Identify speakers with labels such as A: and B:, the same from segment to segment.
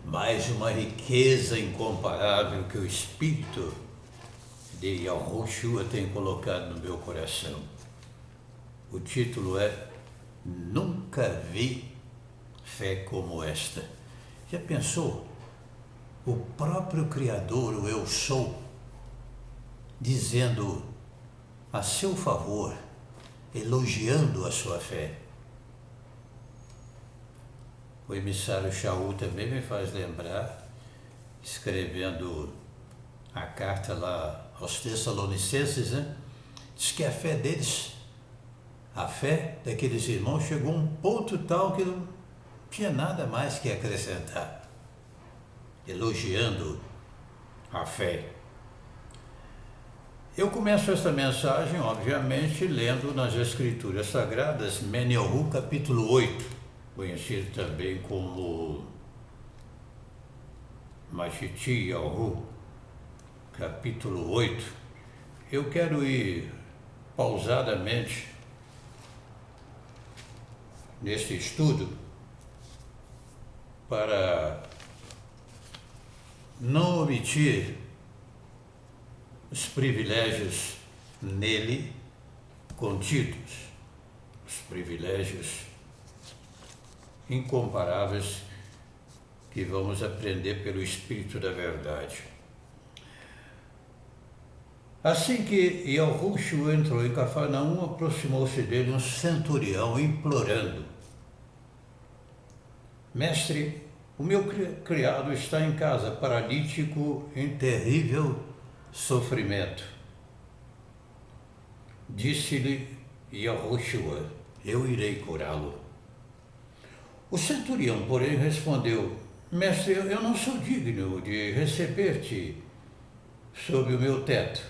A: mais uma riqueza incomparável que o Espírito de Yahushua tem colocado no meu coração. O título é Nunca Vi Fé Como Esta. Já pensou? O próprio Criador, o Eu Sou, dizendo a seu favor, elogiando a sua fé. O emissário Shaul também me faz lembrar, escrevendo a carta lá aos Tessalonicenses, né? Diz que a fé deles, a fé daqueles irmãos chegou a um ponto tal que não tinha nada mais que acrescentar, elogiando a fé. Eu começo esta mensagem, obviamente, lendo nas Escrituras Sagradas, Meniohu, capítulo 8, conhecido também como Machiti Yahu, capítulo 8. Eu quero ir pausadamente neste estudo para não omitir os privilégios nele contidos, os privilégios incomparáveis que vamos aprender pelo Espírito da Verdade. Assim que Yahushua entrou em Cafarnaum, aproximou-se dele um centurião, implorando: Mestre, o meu criado está em casa, paralítico, em terrível sofrimento. Disse-lhe Yahushua: eu irei curá-lo. O centurião, porém, respondeu: Mestre, eu não sou digno de receber-te sob o meu teto.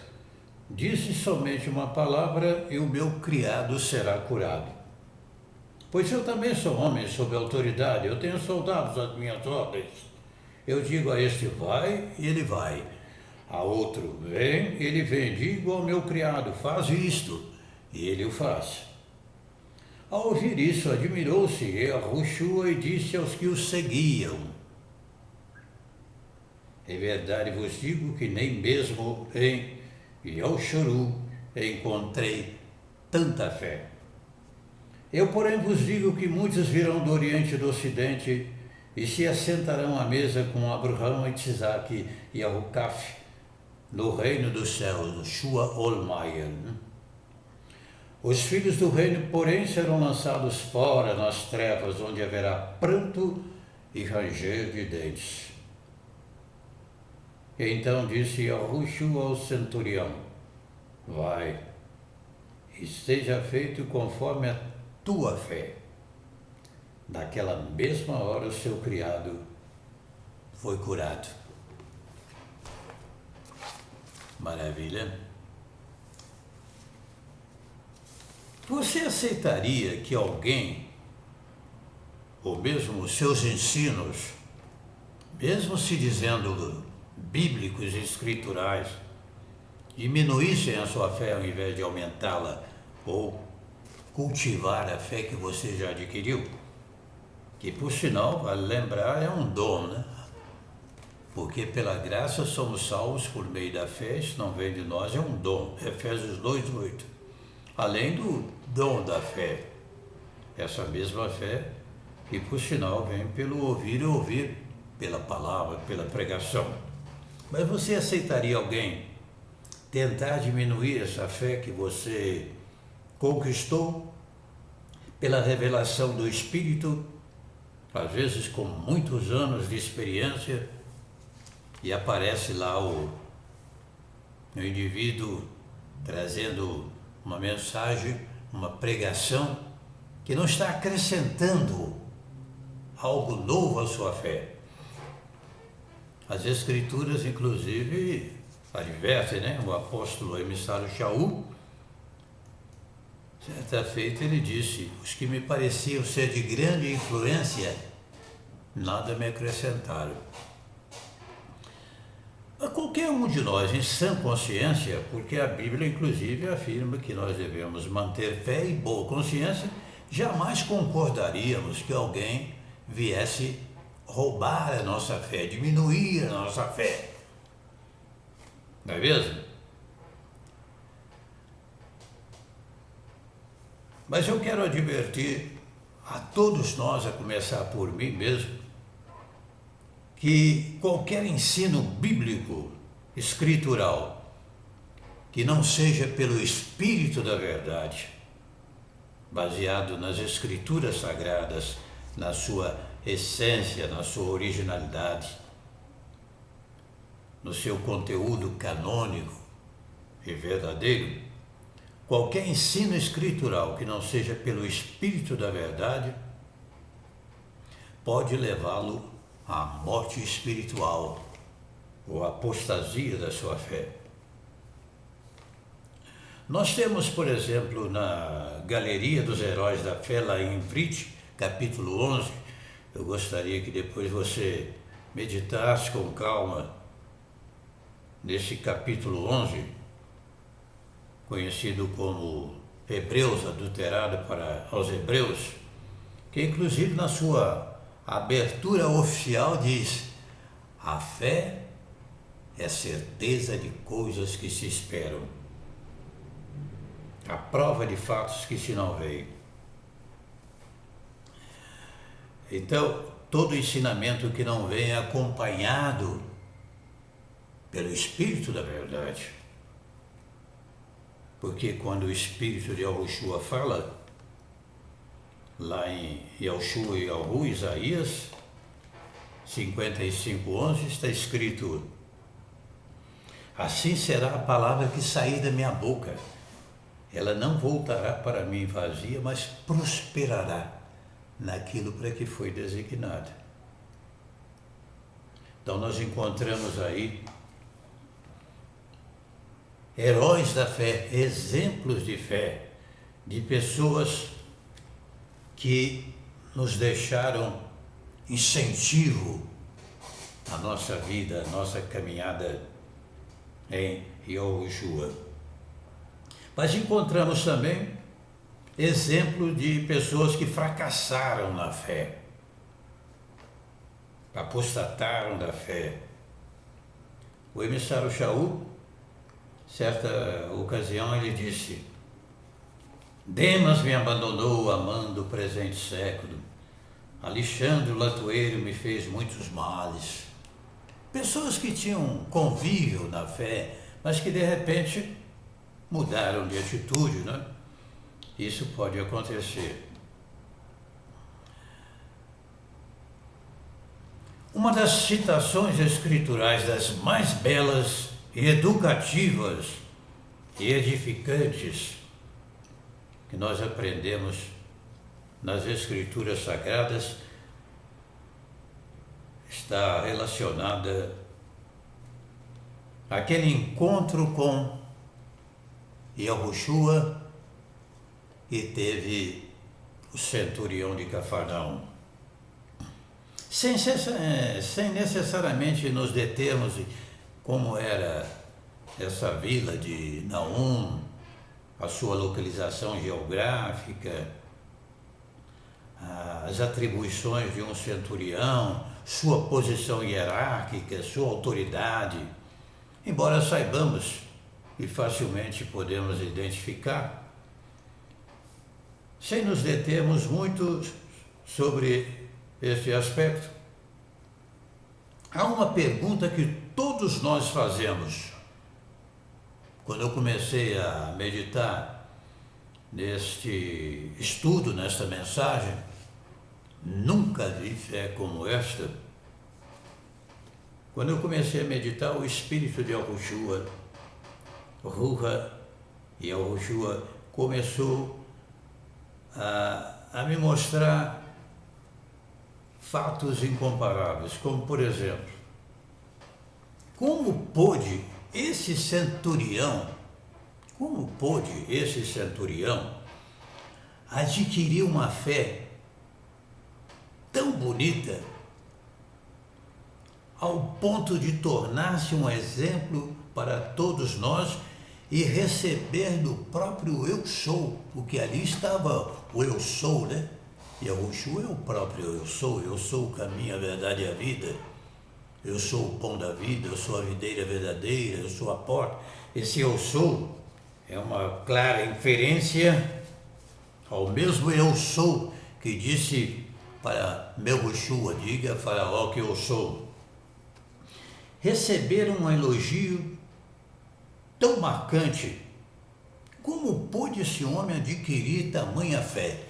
A: Disse somente uma palavra e o meu criado será curado. Pois eu também sou homem sob autoridade, eu tenho soldados às minhas ordens. Eu digo a este: vai, e ele vai. A outro: vem, ele vem. Digo ao meu criado: faz isto, e ele o faz. Ao ouvir isso, admirou-se Yahushua e disse aos que o seguiam: em verdade vos digo que nem mesmo em Yahushua encontrei tanta fé. Eu, porém, vos digo que muitos virão do Oriente e do Ocidente e se assentarão à mesa com Abraão, Isaac e Jacó no reino dos céus, no Shua Olmaier. Os filhos do reino, porém, serão lançados fora nas trevas, onde haverá pranto e ranger de dentes. Então disse Yahushua ao centurião: vai, e seja feito conforme a tua fé. Naquela mesma hora o seu criado foi curado. Maravilha. Você aceitaria que alguém, ou mesmo os seus ensinos, mesmo se dizendo bíblicos e escriturais, diminuíssem a sua fé ao invés de aumentá-la ou cultivar a fé que você já adquiriu? Que, por sinal, vale lembrar, é um dom, né? Porque pela graça somos salvos por meio da fé, isso não vem de nós, é um dom. Efésios 2:8. Além do dom da fé, essa mesma fé que, por sinal, vem pelo ouvir e ouvir, pela palavra, pela pregação. Mas você aceitaria alguém tentar diminuir essa fé que você conquistou pela revelação do Espírito, às vezes com muitos anos de experiência, e aparece lá o indivíduo trazendo uma mensagem, uma pregação que não está acrescentando algo novo à sua fé? As Escrituras, inclusive, advertem, né? O apóstolo emissário Shaul, certa feita, ele disse: os que me pareciam ser de grande influência, nada me acrescentaram. A qualquer um de nós, em sã consciência, porque a Bíblia, inclusive, afirma que nós devemos manter fé e boa consciência, jamais concordaríamos que alguém viesse roubar a nossa fé, diminuir a nossa fé. Não é mesmo? Mas eu quero advertir a todos nós, a começar por mim mesmo, que qualquer ensino bíblico, escritural, que não seja pelo Espírito da verdade, baseado nas Escrituras Sagradas, na sua essência, na sua originalidade, no seu conteúdo canônico e verdadeiro, qualquer ensino escritural que não seja pelo Espírito da verdade pode levá-lo à morte espiritual ou à apostasia da sua fé. Nós temos, por exemplo, na Galeria dos Heróis da Fé, lá em Vrit, capítulo 11, eu gostaria que depois você meditasse com calma nesse capítulo 11, conhecido como Hebreus, adulterado para aos Hebreus, que inclusive na sua abertura oficial diz: a fé é certeza de coisas que se esperam, a prova de fatos que se não veem. Então, todo ensinamento que não vem acompanhado pelo Espírito da verdade, porque quando o Espírito de Yahushua fala, lá em Yahushua e Yahu, Isaías 55:11, está escrito: assim será a palavra que sair da minha boca, ela não voltará para mim vazia, mas prosperará naquilo para que foi designada. Então nós encontramos aí heróis da fé, exemplos de fé, de pessoas que nos deixaram incentivo à nossa vida, à nossa caminhada em Yahushua. Mas encontramos também exemplo de pessoas que fracassaram na fé, apostataram da fé. O emissário Shaul, certa ocasião, ele disse: Demas me abandonou amando o presente século, Alexandre o latoeiro me fez muitos males. Pessoas que tinham convívio na fé, mas que de repente mudaram de atitude, né? Isso pode acontecer. Uma das citações escriturais das mais belas e educativas e edificantes que nós aprendemos nas Escrituras Sagradas está relacionada àquele encontro com Yahushua e teve o centurião de Cafarnaum. Sem necessariamente nos determos em como era essa vila de Naum, a sua localização geográfica, as atribuições de um centurião, sua posição hierárquica, sua autoridade, embora saibamos e facilmente podemos identificar, sem nos determos muito sobre esse aspecto. Há uma pergunta que todos nós fazemos. Quando eu comecei a meditar neste estudo, nesta mensagem, nunca vi fé como esta. Quando eu comecei a meditar, o Espírito de Yahushua, Ruha e Yahushua, começou a me mostrar fatos incomparáveis, como por exemplo, como pôde esse centurião adquirir uma fé tão bonita ao ponto de tornar-se um exemplo para todos nós e receber do próprio Eu Sou, porque ali estava o Eu Sou, né? Yahushua é o próprio eu sou o caminho, a verdade e a vida, eu sou o pão da vida, eu sou a videira verdadeira, eu sou a porta. Esse eu sou é uma clara inferência ao mesmo eu sou que disse para Yahushua, diga a Faraó que eu sou. Receber um elogio tão marcante, como pôde esse homem adquirir tamanha fé?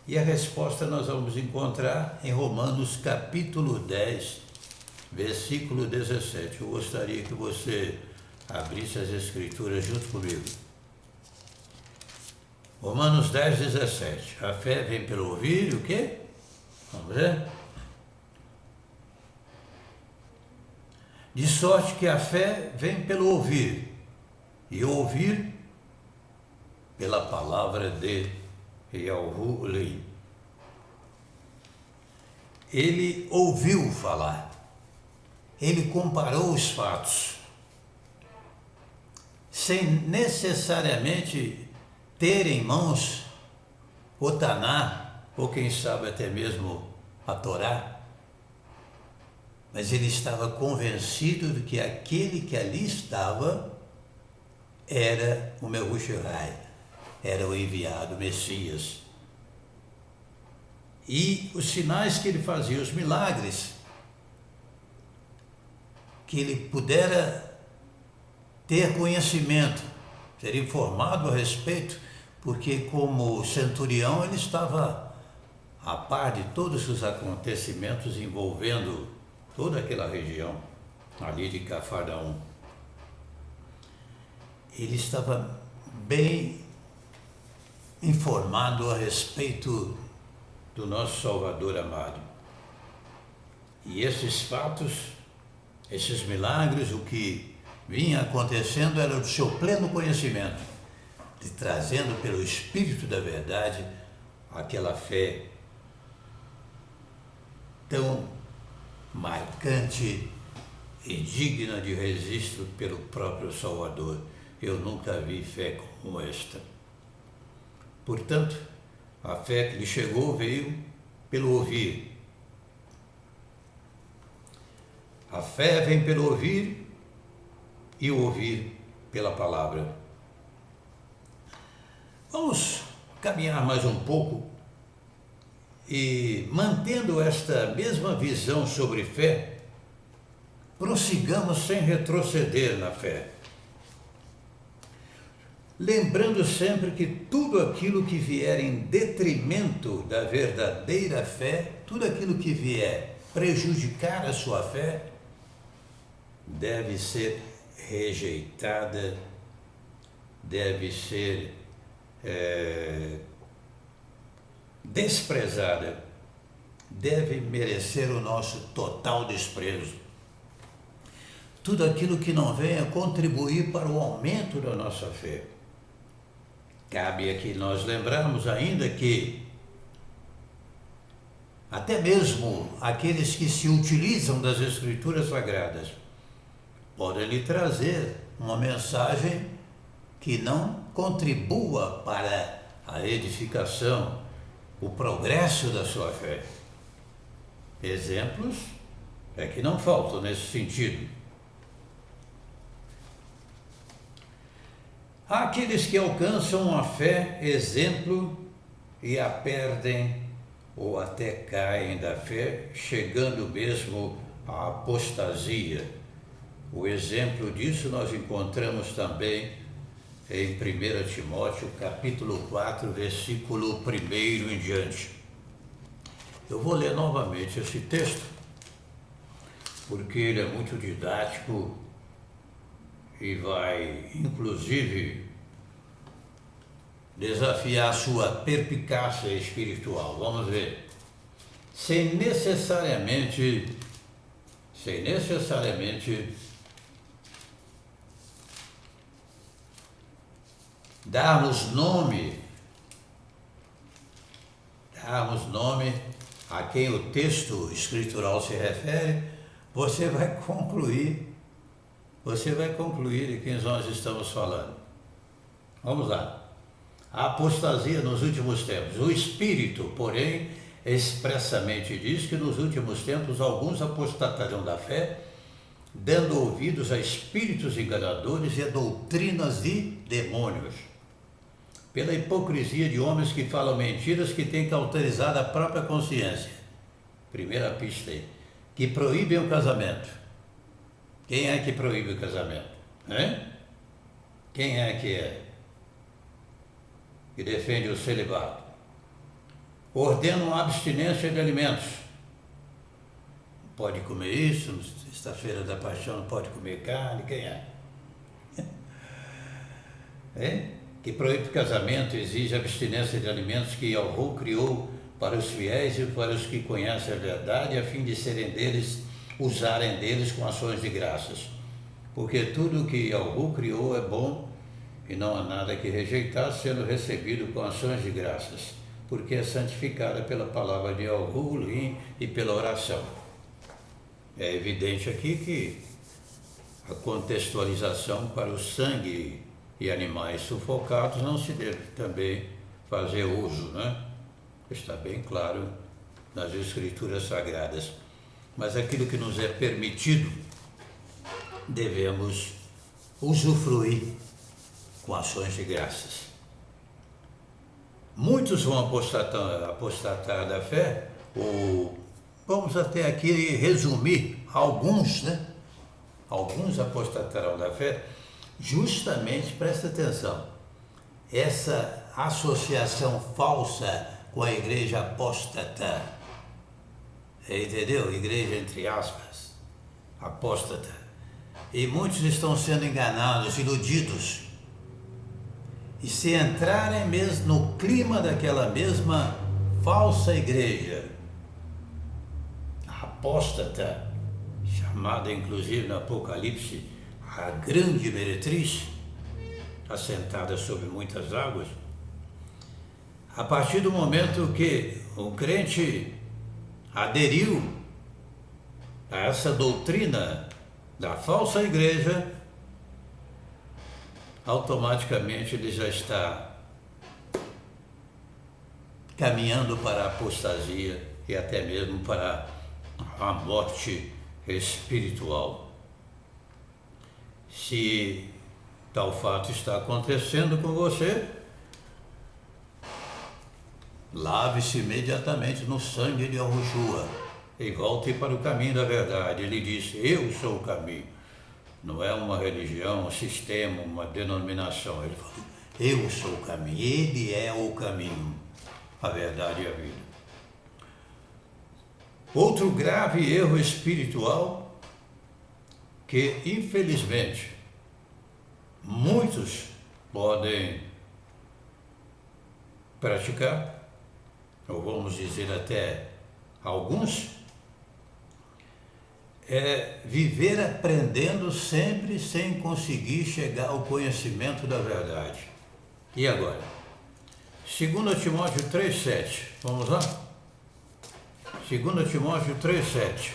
A: E a resposta nós vamos encontrar em Romanos capítulo 10, versículo 17. Eu gostaria que você abrisse as escrituras junto comigo. Romanos 10, 17. A fé vem pelo ouvir e o quê? Vamos ver? De sorte que a fé vem pelo ouvir, e ouvir pela palavra de Yahuwah. Ele ouviu falar, ele comparou os fatos, sem necessariamente ter em mãos o Taná, ou quem sabe até mesmo a Torá, mas ele estava convencido de que aquele que ali estava era o Yahushua, era o enviado, o Messias. E os sinais que ele fazia, os milagres, que ele pudera ter conhecimento, ser informado a respeito, porque como centurião ele estava a par de todos os acontecimentos envolvendo toda aquela região ali de Cafarnaum. Ele estava bem informado a respeito do nosso Salvador amado. E esses fatos, esses milagres, o que vinha acontecendo era do seu pleno conhecimento, de trazendo pelo Espírito da verdade aquela fé tão marcante e digna de registro pelo próprio Salvador. Eu nunca vi fé como esta. Portanto, a fé que lhe chegou veio pelo ouvir. A fé vem pelo ouvir e o ouvir pela palavra. Vamos caminhar mais um pouco e, mantendo esta mesma visão sobre fé, prossigamos sem retroceder na fé. Lembrando sempre que tudo aquilo que vier em detrimento da verdadeira fé, tudo aquilo que vier prejudicar a sua fé, deve ser rejeitada, deve ser desprezada, deve merecer o nosso total desprezo. Tudo aquilo que não venha contribuir para o aumento da nossa fé. Cabe aqui nós lembrarmos ainda que até mesmo aqueles que se utilizam das Escrituras Sagradas podem lhe trazer uma mensagem que não contribua para a edificação, o progresso da sua fé. Exemplos é que não faltam nesse sentido. Há aqueles que alcançam a fé, exemplo, e a perdem ou até caem da fé, chegando mesmo à apostasia. O exemplo disso nós encontramos também em 1 Timóteo, capítulo 4, versículo 1 em diante. Eu vou ler novamente esse texto, porque ele é muito didático e vai, inclusive, desafiar a sua perspicácia espiritual. Vamos ver. Sem necessariamente darmos nome a quem o texto escritural se refere, você vai concluir de quem nós estamos falando. Vamos lá. a apostasia nos últimos tempos. O Espírito, porém, expressamente diz que nos últimos tempos alguns apostatarão da fé, dando ouvidos a espíritos enganadores e a doutrinas de demônios, pela hipocrisia de homens que falam mentiras, que têm cauterizado a própria consciência. Primeira pista aí. Que proíbem o casamento. Quem é que proíbe o casamento? Hein? Quem é que defende o celibato? Ordenam a abstinência de alimentos. Não pode comer isso, sexta-feira da paixão não pode comer carne, quem é? Hein? Que proíbe o casamento, exige abstinência de alimentos que Yahweh criou para os fiéis e para os que conhecem a verdade, a fim de usarem deles com ações de graças. Porque tudo o que Yahweh criou é bom e não há nada que rejeitar, sendo recebido com ações de graças, porque é santificada pela palavra de Yahweh e pela oração. É evidente aqui que a contextualização para o sangue e animais sufocados não se deve também fazer uso, né? Está bem claro nas Escrituras Sagradas. Mas aquilo que nos é permitido, devemos usufruir com ações de graças. Muitos vão apostatar da fé, vamos até aqui resumir alguns, né? Alguns apostatarão da fé, justamente, presta atenção, essa associação falsa com a igreja apóstata, entendeu? Igreja entre aspas, apóstata. E muitos estão sendo enganados, iludidos. E se entrarem mesmo no clima daquela mesma falsa igreja, apóstata, chamada inclusive no Apocalipse a grande meretriz, assentada sobre muitas águas, a partir do momento que o crente aderiu a essa doutrina da falsa igreja, automaticamente ele já está caminhando para a apostasia e até mesmo para a morte espiritual. Se tal fato está acontecendo com você, lave-se imediatamente no sangue de Yahushua e volte para o caminho da verdade. Ele disse: eu sou o caminho. Não é uma religião, um sistema, uma denominação. Ele falou: eu sou o caminho. Ele é o caminho, a verdade e a vida. Outro grave erro espiritual que, infelizmente, muitos podem praticar, ou vamos dizer até alguns, é viver aprendendo sempre sem conseguir chegar ao conhecimento da verdade. E agora? 2 Timóteo 3,7. Vamos lá? 2 Timóteo 3,7.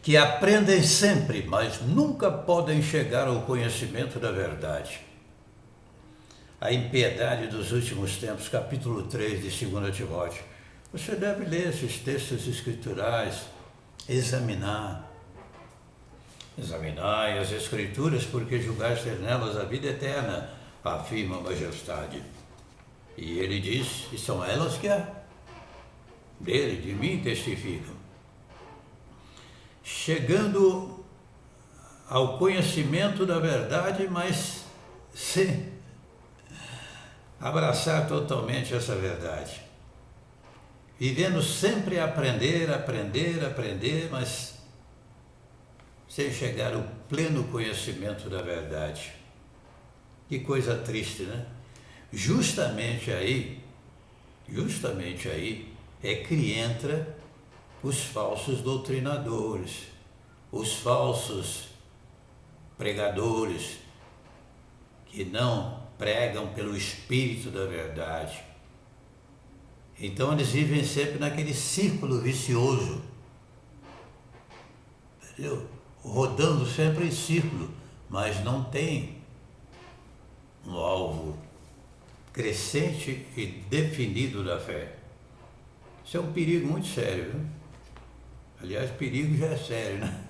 A: Que aprendem sempre, mas nunca podem chegar ao conhecimento da verdade. A impiedade dos últimos tempos, capítulo 3 de 2 Timóteo. Você deve ler esses textos escriturais, examinar as Escrituras, porque julgaste ter nelas a vida eterna, afirma a majestade. E ele diz, e são elas que dele, de mim, testificam. Chegando ao conhecimento da verdade, mas sem abraçar totalmente essa verdade. Vivendo sempre a aprender, mas sem chegar ao pleno conhecimento da verdade. Que coisa triste, né? Justamente aí é que entra os falsos doutrinadores, os falsos pregadores, que não pregam pelo Espírito da verdade. Então eles vivem sempre naquele círculo vicioso, entendeu? Rodando sempre em círculo, mas não tem um alvo crescente e definido da fé. Isso é um perigo muito sério, viu? Aliás, perigo já é sério, né?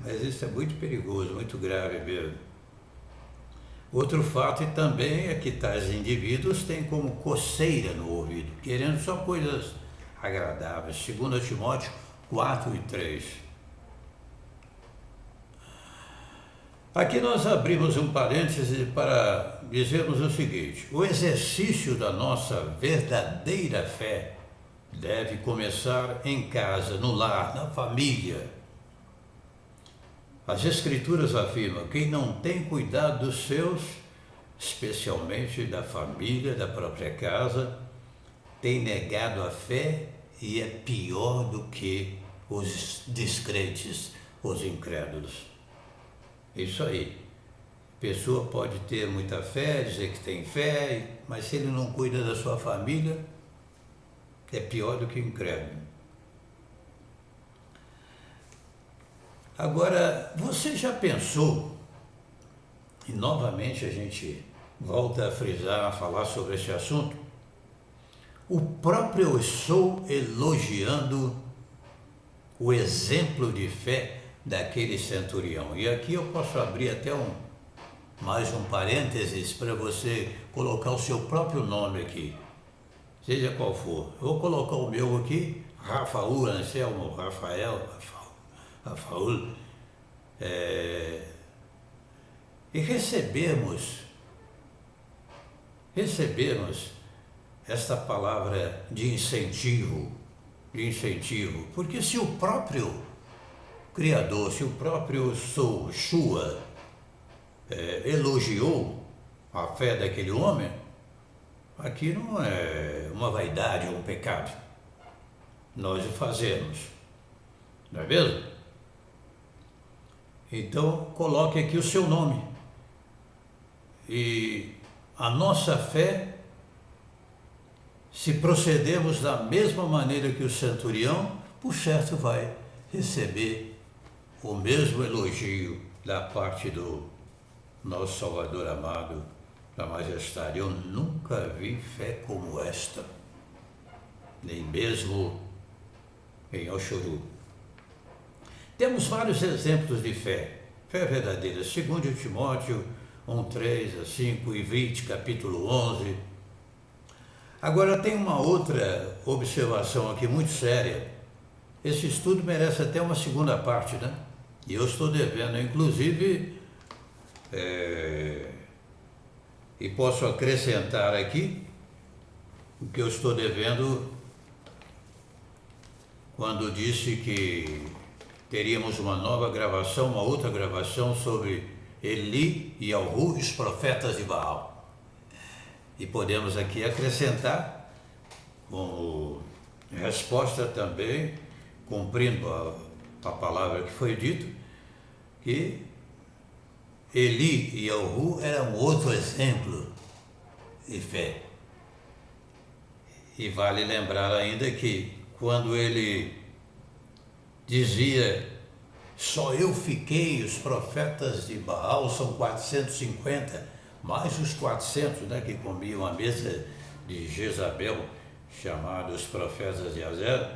A: Mas isso é muito perigoso, muito grave mesmo. Outro fato também é que tais indivíduos têm como coceira no ouvido, querendo só coisas agradáveis. 2 Timóteo 4:3. Aqui nós abrimos um parêntese para dizermos o seguinte: o exercício da nossa verdadeira fé deve começar em casa, no lar, na família. As Escrituras afirmam que quem não tem cuidado dos seus, especialmente da família, da própria casa, tem negado a fé e é pior do que os descrentes, os incrédulos. Isso aí. A pessoa pode ter muita fé, dizer que tem fé, mas se ele não cuida da sua família, é pior do que incrédulo. Agora, você já pensou, e novamente a gente volta a frisar, a falar sobre esse assunto, o próprio eu sou elogiando o exemplo de fé daquele centurião. E aqui eu posso abrir até mais um parênteses para você colocar o seu próprio nome aqui, seja qual for. Eu vou colocar o meu aqui, Rafael, Anselmo, Rafael, e recebemos esta palavra de incentivo, porque se o próprio Criador, se o próprio Yeshua elogiou a fé daquele homem, aqui não é uma vaidade ou um pecado. Nós o fazemos, não é mesmo? Então, coloque aqui o seu nome. E a nossa fé, se procedermos da mesma maneira que o centurião, por certo vai receber o mesmo elogio da parte do nosso Salvador amado, da Majestade. Eu nunca vi fé como esta, nem mesmo em Oxuru. Temos vários exemplos de fé verdadeira. 2 Timóteo 1:3-5 e 20, capítulo 11. Agora tem uma outra observação aqui muito séria. Esse estudo merece até uma segunda parte, né? E eu estou devendo, inclusive, e posso acrescentar aqui o que eu estou devendo quando disse que teríamos uma nova gravação, uma outra gravação sobre Eli e Alhu, os profetas de Baal. E podemos aqui acrescentar, como resposta também, cumprindo a palavra que foi dita, que Eli e Alhu eram outro exemplo de fé. E vale lembrar ainda que quando ele dizia, só eu fiquei, os profetas de Baal são 450, mais os 400, né, que comiam a mesa de Jezabel, chamados profetas de Azer,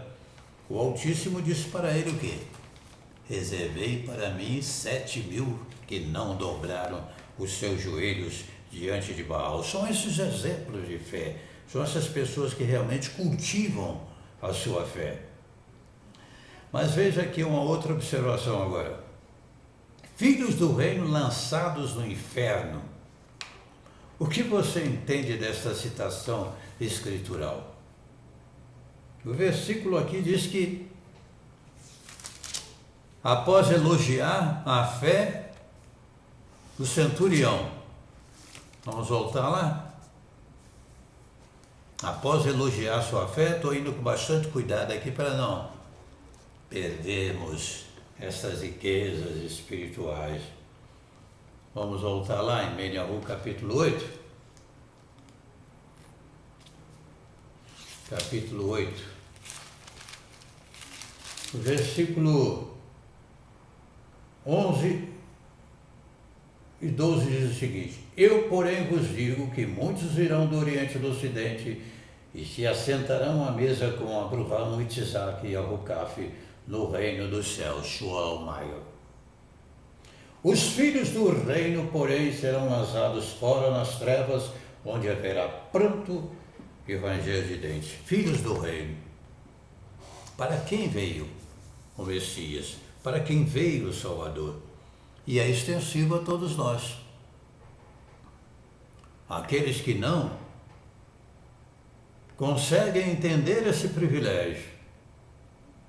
A: o Altíssimo disse para ele o quê? Reservei para mim 7.000 que não dobraram os seus joelhos diante de Baal. São esses exemplos de fé, são essas pessoas que realmente cultivam a sua fé. Mas veja aqui uma outra observação agora. Filhos do reino lançados no inferno. O que você entende desta citação escritural? O versículo aqui diz que, após elogiar a fé do centurião, vamos voltar lá? Após elogiar sua fé, estou indo com bastante cuidado aqui para não perdermos essas riquezas espirituais. Vamos voltar lá em Meniahu, capítulo 8. Capítulo 8. Versículo 11 e 12 diz o seguinte: eu, porém, vos digo que muitos virão do Oriente e do Ocidente e se assentarão à mesa com Abraão, Isaac e Jacó no reino dos céus. João Maio. Os filhos do reino, porém, serão lançados fora nas trevas, onde haverá pranto e ranger de dentes. Filhos do reino. Para quem veio o Messias? Para quem veio o Salvador? E é extensivo a todos nós. Aqueles que não conseguem entender esse privilégio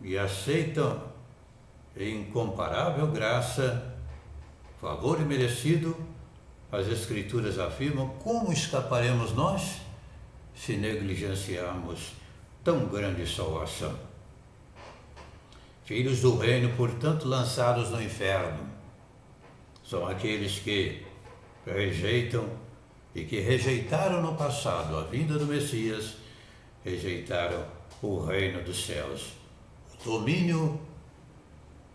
A: e aceitam em incomparável graça, favor imerecido, as Escrituras afirmam: como escaparemos nós se negligenciarmos tão grande salvação? Filhos do reino, portanto, lançados no inferno, são aqueles que rejeitam e que rejeitaram no passado a vinda do Messias, rejeitaram o reino dos céus, o domínio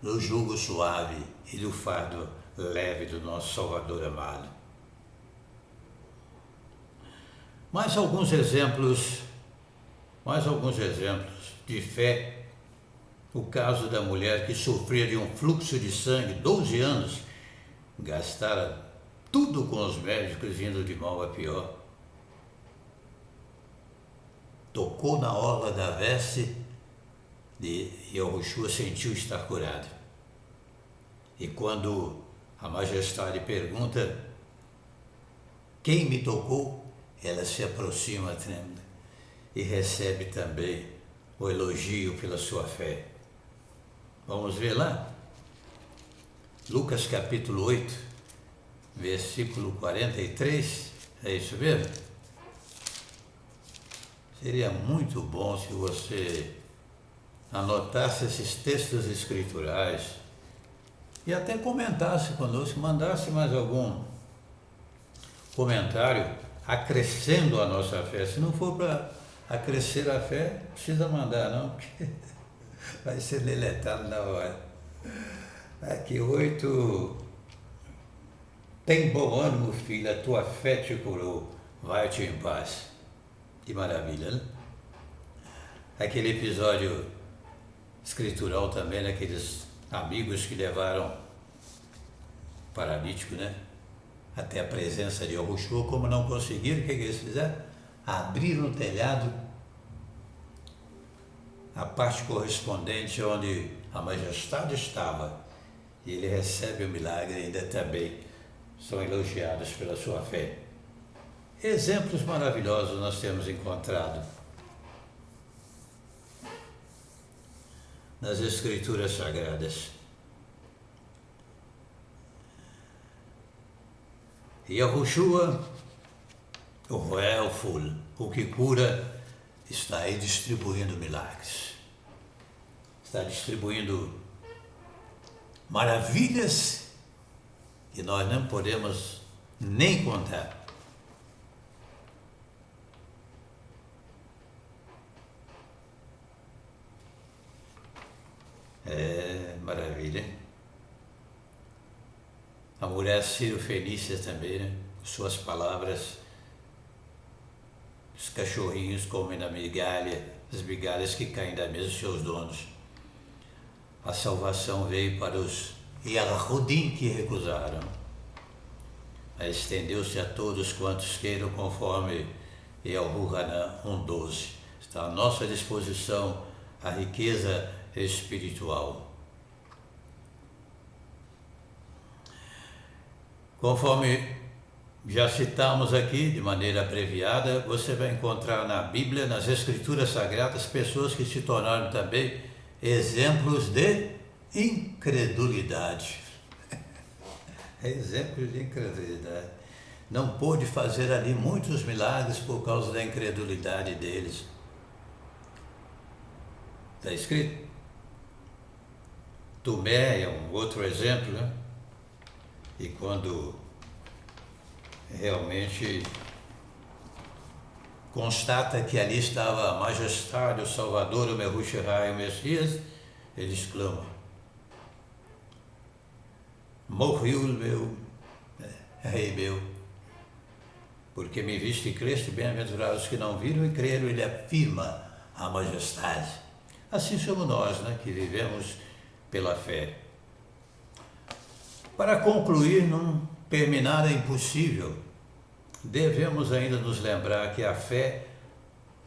A: do jugo suave e do fardo leve do nosso Salvador amado. Mais alguns exemplos de fé. O caso da mulher que sofria de um fluxo de sangue, 12 anos, gastara tudo com os médicos, indo de mal a pior. Tocou na orla da veste e Yahushua sentiu estar curado. E quando a majestade pergunta: quem me tocou? Ela se aproxima tremenda e recebe também o elogio pela sua fé. Vamos ver lá? Lucas capítulo 8, versículo 43, é isso mesmo? Seria muito bom se você anotasse esses textos escriturais e até comentasse conosco, mandasse mais algum comentário acrescendo a nossa fé. Se não for para acrescer a fé, não precisa mandar não, porque vai ser deletado na hora. Aqui 8, tem bom ânimo, filha, a tua fé te curou, vai-te em paz. Que maravilha, né? Aquele episódio escritural também, daqueles amigos que levaram o paralítico, né, até a presença de Yahushua. Como não conseguiram, o que eles fizeram? Abriram o telhado, a parte correspondente onde a majestade estava, e ele recebe o milagre e ainda também são elogiados pela sua fé. Exemplos maravilhosos nós temos encontrado nas Escrituras Sagradas. Yahushua, o Helful, o que cura, está aí distribuindo milagres. Está distribuindo maravilhas que nós não podemos nem contar. É maravilha, hein? A mulher Ciro-Fenícia também, né? Suas palavras, os cachorrinhos comem da migalha, as migalhas que caem da mesa dos seus donos. A salvação veio para os Yahudim que recusaram. Estendeu-se a todos quantos queiram, conforme Yahu-Hanan 1:12. Está à nossa disposição a riqueza espiritual. Conforme já citamos aqui de maneira abreviada, você vai encontrar na Bíblia, nas Escrituras Sagradas, pessoas que se tornaram também exemplos de incredulidade. Exemplos de incredulidade. Não pôde fazer ali muitos milagres por causa da incredulidade deles. Está escrito? Tomé é um outro exemplo, né? E quando realmente constata que ali estava a majestade, o Salvador, o Mehushai, o Messias, ele exclama: morreu o meu Rei meu, porque me viste e creste, bem-aventurados que não viram e creram, ele afirma a majestade. Assim somos nós, né, que vivemos pela fé. Para concluir, não terminar é impossível. Devemos ainda nos lembrar que a fé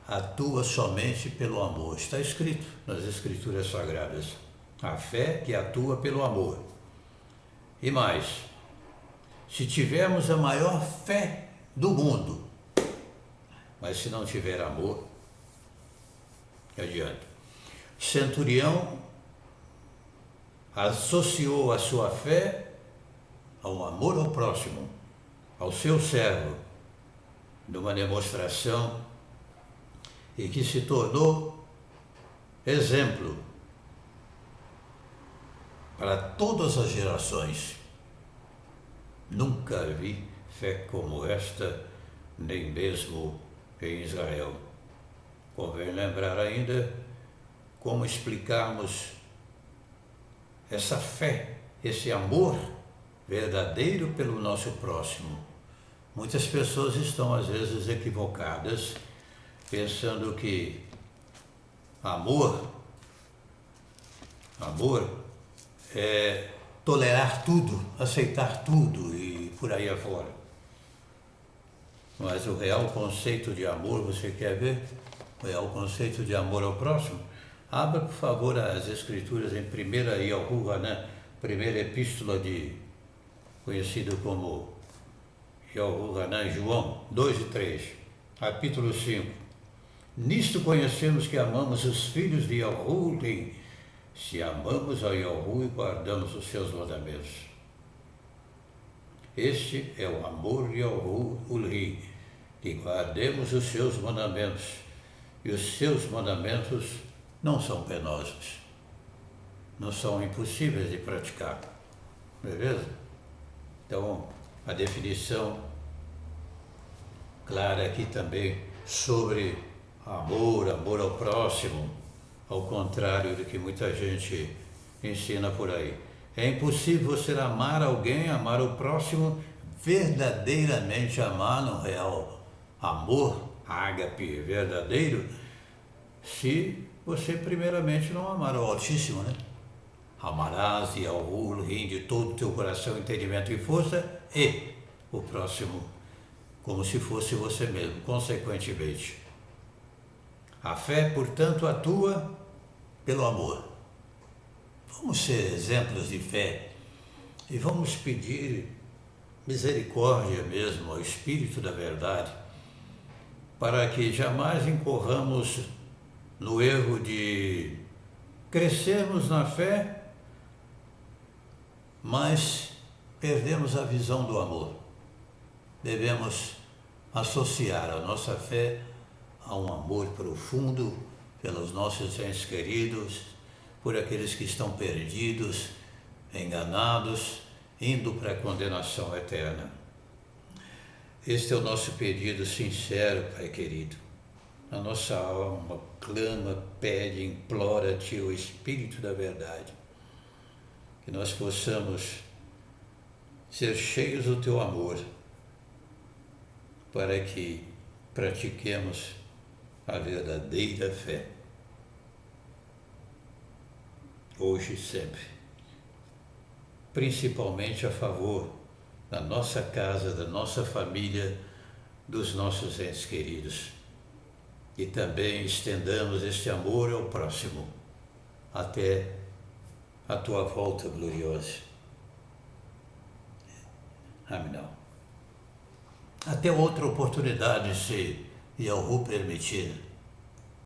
A: atua somente pelo amor. Está escrito nas Escrituras Sagradas. A fé que atua pelo amor. E mais, se tivermos a maior fé do mundo, mas se não tiver amor, não adianta. Centurião associou a sua fé ao amor ao próximo, ao seu servo, numa demonstração e que se tornou exemplo para todas as gerações. Nunca vi fé como esta, nem mesmo em Israel. Convém lembrar ainda como explicarmos essa fé, esse amor verdadeiro pelo nosso próximo. Muitas pessoas estão às vezes equivocadas, pensando que amor é tolerar tudo, aceitar tudo e por aí afora. Mas o real conceito de amor, você quer ver? O real conceito de amor ao próximo? Abra, por favor, as Escrituras em 1 Yohanan, primeira epístola conhecido como Yohanan, João 2 e 3, capítulo 5. Nisto conhecemos que amamos os filhos de Yahuwah, se amamos a Yahuwah e guardamos os seus mandamentos. Este é o amor de Yahuwah, que guardemos os seus mandamentos, e os seus mandamentos não são penosos, não são impossíveis de praticar, beleza? Então, a definição clara aqui também sobre amor ao próximo, ao contrário do que muita gente ensina por aí. É impossível você amar alguém, amar o próximo, verdadeiramente amar no real amor, ágape verdadeiro, se você primeiramente não amar o Altíssimo, né? Amarás Yahuwah de todo o teu coração, entendimento e força, e o próximo como se fosse você mesmo, consequentemente. A fé, portanto, atua pelo amor. Vamos ser exemplos de fé e vamos pedir misericórdia mesmo ao Espírito da Verdade, para que jamais incorramos no erro de crescermos na fé, mas perdemos a visão do amor. Devemos associar a nossa fé a um amor profundo pelos nossos entes queridos, por aqueles que estão perdidos, enganados, indo para a condenação eterna. Este é o nosso pedido sincero, Pai querido. A nossa alma clama, pede, implora-te, o Espírito da Verdade, que nós possamos ser cheios do teu amor, para que pratiquemos a verdadeira fé, hoje e sempre, principalmente a favor da nossa casa, da nossa família, dos nossos entes queridos. E também estendamos este amor ao próximo, até a tua volta gloriosa. Amém. Até outra oportunidade, se Yahuwah permitir.